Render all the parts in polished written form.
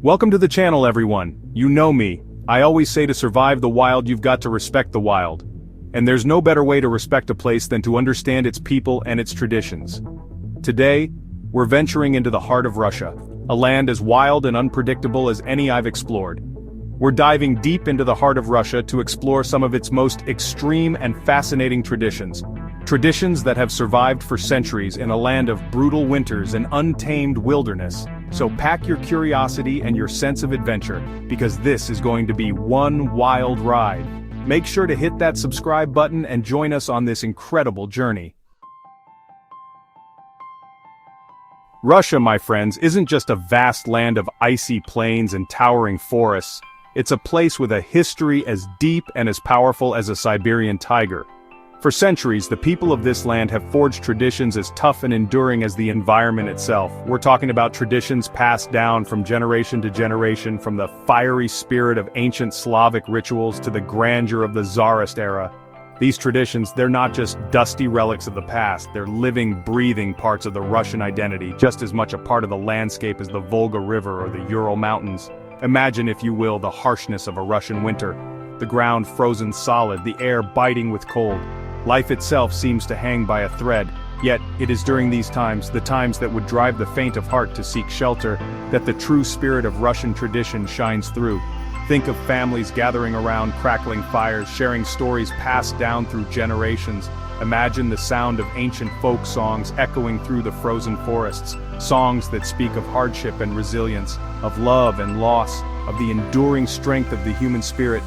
Welcome to the channel, everyone. You know me. I always say to survive the wild you've got to respect the wild. And there's no better way to respect a place than to understand its people and its traditions. Today, we're venturing into the heart of Russia, a land as wild and unpredictable as any I've explored. We're diving deep into the heart of Russia to explore some of its most extreme and fascinating traditions. Traditions that have survived for centuries in a land of brutal winters and untamed wilderness. So pack your curiosity and your sense of adventure, because this is going to be one wild ride. Make sure to hit that subscribe button and join us on this incredible journey. Russia, my friends, isn't just a vast land of icy plains and towering forests. It's a place with a history as deep and as powerful as a Siberian tiger. For centuries, the people of this land have forged traditions as tough and enduring as the environment itself. We're talking about traditions passed down from generation to generation, from the fiery spirit of ancient Slavic rituals to the grandeur of the Tsarist era. These traditions, they're not just dusty relics of the past, they're living, breathing parts of the Russian identity, just as much a part of the landscape as the Volga River or the Ural Mountains. Imagine, if you will, the harshness of a Russian winter. The ground frozen solid, the air biting with cold. Life itself seems to hang by a thread, yet it is during these times, the times that would drive the faint of heart to seek shelter, that the true spirit of Russian tradition shines through. Think of families gathering around crackling fires, sharing stories passed down through generations. Imagine the sound of ancient folk songs echoing through the frozen forests, songs that speak of hardship and resilience, of love and loss, of the enduring strength of the human spirit.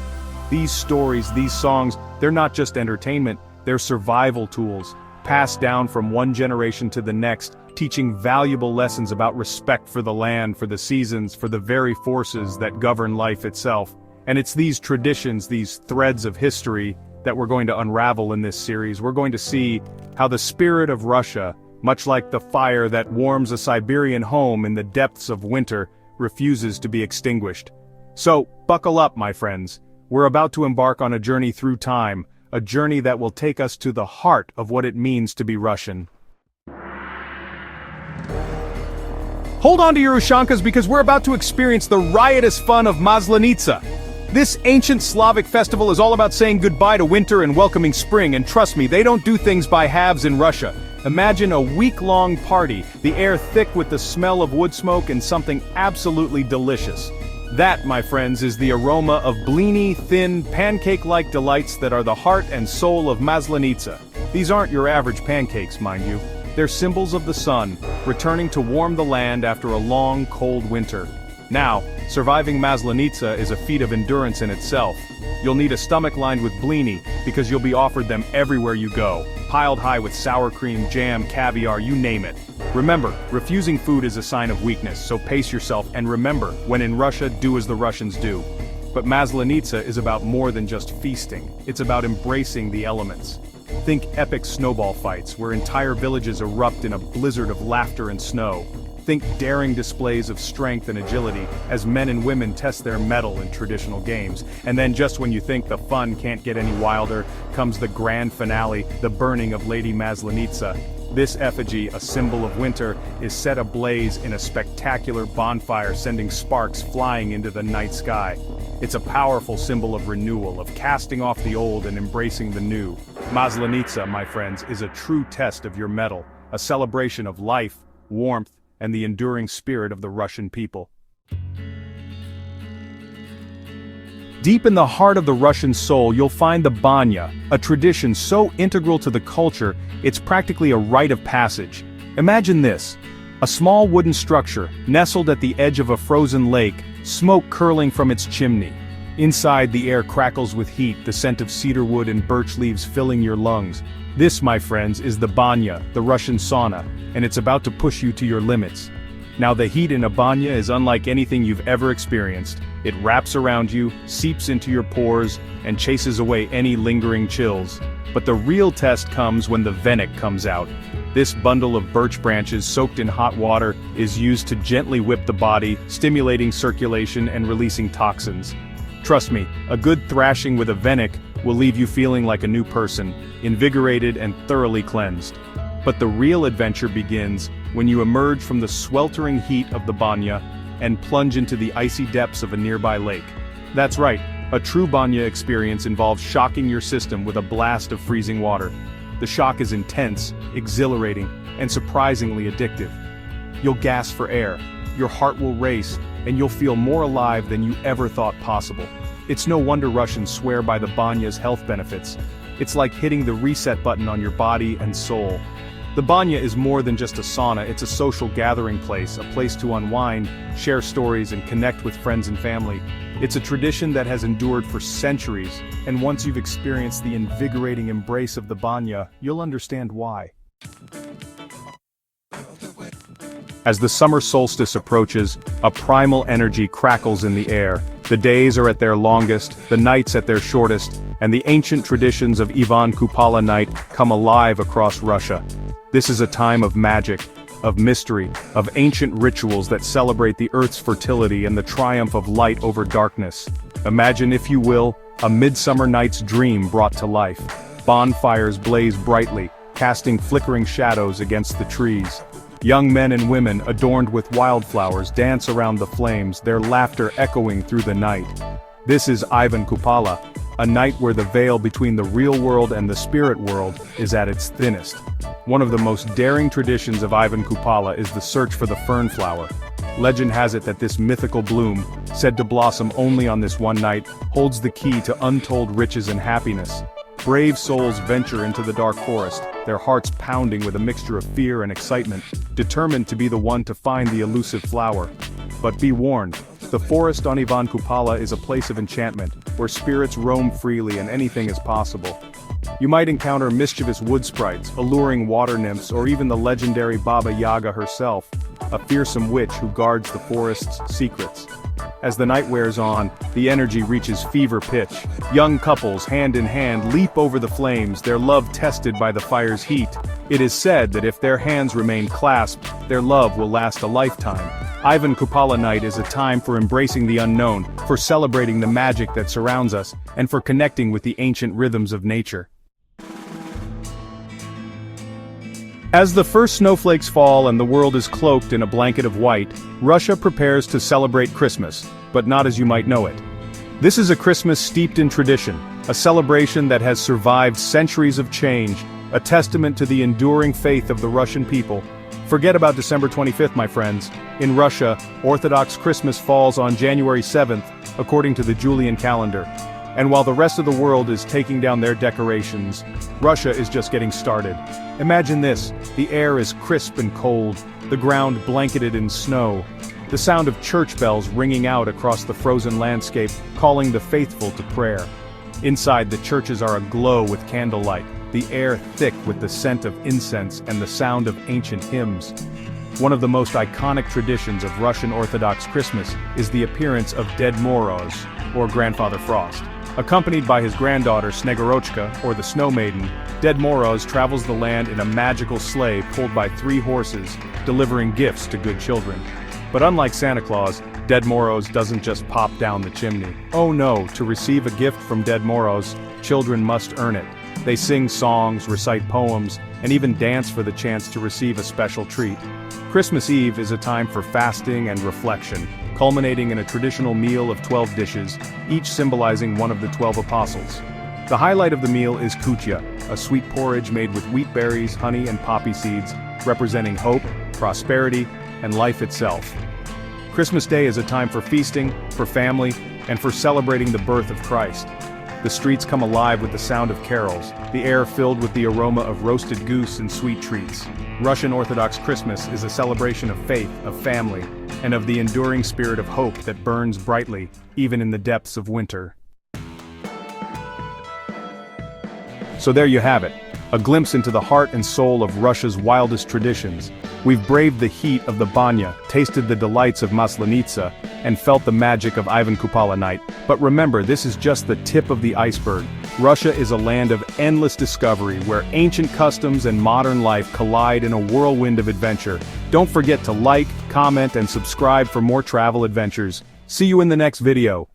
These stories, these songs, they're not just entertainment, they're survival tools, passed down from one generation to the next, teaching valuable lessons about respect for the land, for the seasons, for the very forces that govern life itself. And it's these traditions, these threads of history, that we're going to unravel in this series. We're going to see how the spirit of Russia, much like the fire that warms a Siberian home in the depths of winter, refuses to be extinguished. So, buckle up, my friends. We're about to embark on a journey through time, a journey that will take us to the heart of what it means to be Russian. Hold on to your ushankas, because we're about to experience the riotous fun of Maslenitsa. This ancient Slavic festival is all about saying goodbye to winter and welcoming spring, and trust me, they don't do things by halves in Russia. Imagine a week-long party, the air thick with the smell of wood smoke and something absolutely delicious. That, my friends, is the aroma of blini, thin, pancake-like delights that are the heart and soul of Maslenitsa. These aren't your average pancakes, mind you. They're symbols of the sun, returning to warm the land after a long, cold winter. Now, surviving Maslenitsa is a feat of endurance in itself. You'll need a stomach lined with blini, because you'll be offered them everywhere you go, piled high with sour cream, jam, caviar, you name it. Remember, refusing food is a sign of weakness, so pace yourself, and remember, when in Russia, do as the Russians do. But Maslenitsa is about more than just feasting. It's about embracing the elements. Think epic snowball fights, where entire villages erupt in a blizzard of laughter and snow. Think daring displays of strength and agility, as men and women test their mettle in traditional games. And then, just when you think the fun can't get any wilder, comes the grand finale, the burning of Lady Maslenitsa. This effigy, a symbol of winter, is set ablaze in a spectacular bonfire, sending sparks flying into the night sky. It's a powerful symbol of renewal, of casting off the old and embracing the new. Maslenitsa, my friends, is a true test of your mettle, a celebration of life, warmth, and the enduring spirit of the Russian people. Deep in the heart of the Russian soul, you'll find the banya, a tradition so integral to the culture, it's practically a rite of passage. Imagine this: a small wooden structure, nestled at the edge of a frozen lake, smoke curling from its chimney. Inside, the air crackles with heat, the scent of cedar wood and birch leaves filling your lungs. This, my friends, is the banya, the Russian sauna, and it's about to push you to your limits. Now, the heat in a banya is unlike anything you've ever experienced. It wraps around you, seeps into your pores, and chases away any lingering chills. But the real test comes when the venik comes out. This bundle of birch branches soaked in hot water is used to gently whip the body, stimulating circulation and releasing toxins. Trust me, a good thrashing with a venik will leave you feeling like a new person, invigorated and thoroughly cleansed. But the real adventure begins when you emerge from the sweltering heat of the banya and plunge into the icy depths of a nearby lake. That's right, a true banya experience involves shocking your system with a blast of freezing water. The shock is intense, exhilarating, and surprisingly addictive. You'll gasp for air, your heart will race, and you'll feel more alive than you ever thought possible. It's no wonder Russians swear by the banya's health benefits. It's like hitting the reset button on your body and soul. The banya is more than just a sauna, it's a social gathering place, a place to unwind, share stories, and connect with friends and family. It's a tradition that has endured for centuries, and once you've experienced the invigorating embrace of the banya, you'll understand why. As the summer solstice approaches, a primal energy crackles in the air. The days are at their longest, the nights at their shortest, and the ancient traditions of Ivan Kupala night come alive across Russia. This is a time of magic, of mystery, of ancient rituals that celebrate the earth's fertility and the triumph of light over darkness. Imagine, if you will, a midsummer night's dream brought to life. Bonfires blaze brightly, casting flickering shadows against the trees. Young men and women, adorned with wildflowers, dance around the flames, their laughter echoing through the night. This is Ivan Kupala, a night where the veil between the real world and the spirit world is at its thinnest. One of the most daring traditions of Ivan Kupala is the search for the fern flower. Legend has it that this mythical bloom, said to blossom only on this one night, holds the key to untold riches and happiness. Brave souls venture into the dark forest, their hearts pounding with a mixture of fear and excitement, determined to be the one to find the elusive flower. But be warned, the forest on Ivan Kupala is a place of enchantment, where spirits roam freely and anything is possible. You might encounter mischievous wood sprites, alluring water nymphs, or even the legendary Baba Yaga herself, a fearsome witch who guards the forest's secrets. As the night wears on, the energy reaches fever pitch. Young couples, hand in hand, leap over the flames, their love tested by the fire's heat. It is said that if their hands remain clasped, their love will last a lifetime. Ivan Kupala night is a time for embracing the unknown, for celebrating the magic that surrounds us, and for connecting with the ancient rhythms of nature. As the first snowflakes fall and the world is cloaked in a blanket of white, Russia prepares to celebrate Christmas, but not as you might know it. This is a Christmas steeped in tradition, a celebration that has survived centuries of change, a testament to the enduring faith of the Russian people. Forget about December 25th, my friends. In Russia, Orthodox Christmas falls on January 7th, according to the Julian calendar. And while the rest of the world is taking down their decorations, Russia is just getting started. Imagine this, the air is crisp and cold, the ground blanketed in snow, the sound of church bells ringing out across the frozen landscape, calling the faithful to prayer. Inside, the churches are aglow with candlelight, the air thick with the scent of incense and the sound of ancient hymns. One of the most iconic traditions of Russian Orthodox Christmas is the appearance of Ded Moroz, or Grandfather Frost. Accompanied by his granddaughter Snegorochka, or the Snow Maiden, Ded Moroz travels the land in a magical sleigh pulled by 3 horses, delivering gifts to good children. But unlike Santa Claus, Ded Moroz doesn't just pop down the chimney. Oh no, to receive a gift from Ded Moroz, children must earn it. They sing songs, recite poems, and even dance for the chance to receive a special treat. Christmas Eve is a time for fasting and reflection, culminating in a traditional meal of 12 dishes, each symbolizing one of the 12 apostles. The highlight of the meal is kutia, a sweet porridge made with wheat berries, honey, and poppy seeds, representing hope, prosperity, and life itself. Christmas Day is a time for feasting, for family, and for celebrating the birth of Christ. The streets come alive with the sound of carols, the air filled with the aroma of roasted goose and sweet treats. Russian Orthodox Christmas is a celebration of faith, of family, and of the enduring spirit of hope that burns brightly, even in the depths of winter. So there you have it, a glimpse into the heart and soul of Russia's wildest traditions. We've braved the heat of the banya, tasted the delights of Maslenitsa, and felt the magic of Ivan Kupala night. But remember, this is just the tip of the iceberg. Russia is a land of endless discovery where ancient customs and modern life collide in a whirlwind of adventure. Don't forget to like, comment, and subscribe for more travel adventures. See you in the next video.